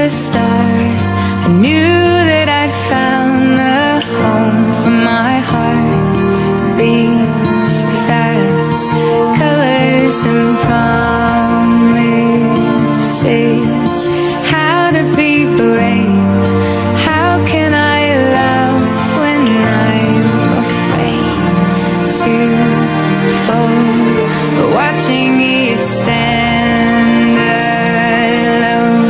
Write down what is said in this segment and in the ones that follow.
the start, I knew that I'd found the home for my heart. Beats fast, colors and promises. How to be brave, how can I love when I'm afraid to fall? Watching you stand alone,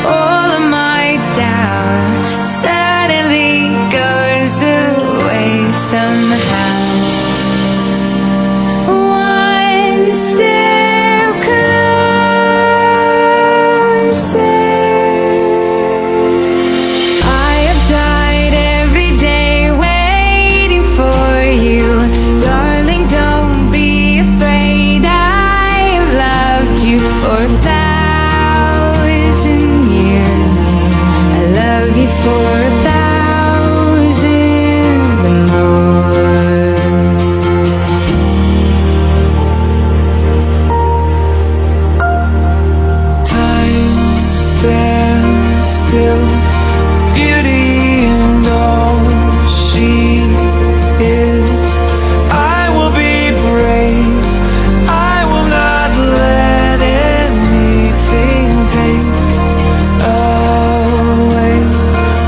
all of my doubt suddenly goes away somehow. One step closer. I have died every day waiting for you. Darling, don't be afraid. I have loved you for 1,000 years. I love you for 1,000 more. Time stands still, beauty and all she is. I will be brave, I will not let anything take away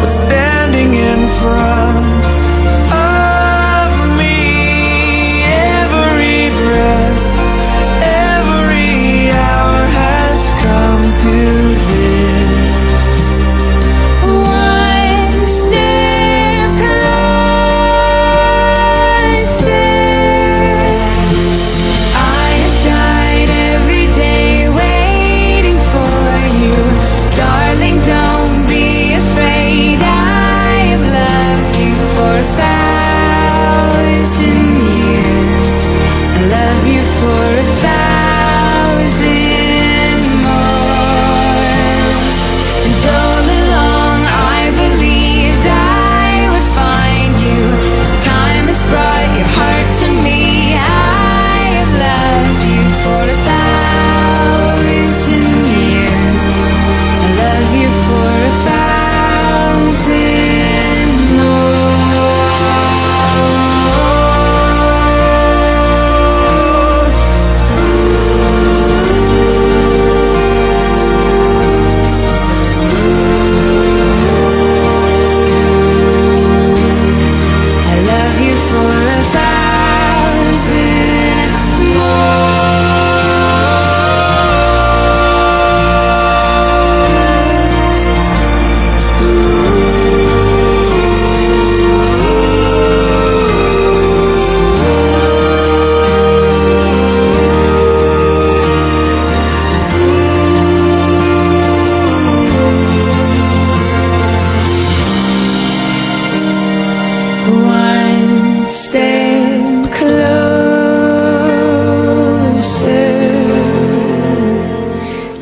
what's standing in front of me. Every breath, every hour has come to this. One step closer. I have died every day waiting for you. Darling, don't be afraid. I have loved you for 1,000 years. I love you for 1,000 more. And all along I believed I would find you. Time has brought your heart to me. I have loved you for 1,000 years. I love you for 1,000 I love you for 1,000 One step closer.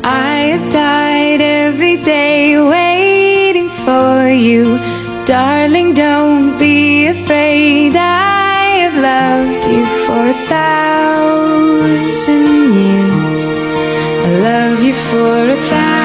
I have died every day waiting for you. Darling, don't be afraid. I have loved you for 1,000 years. I love you for 1,000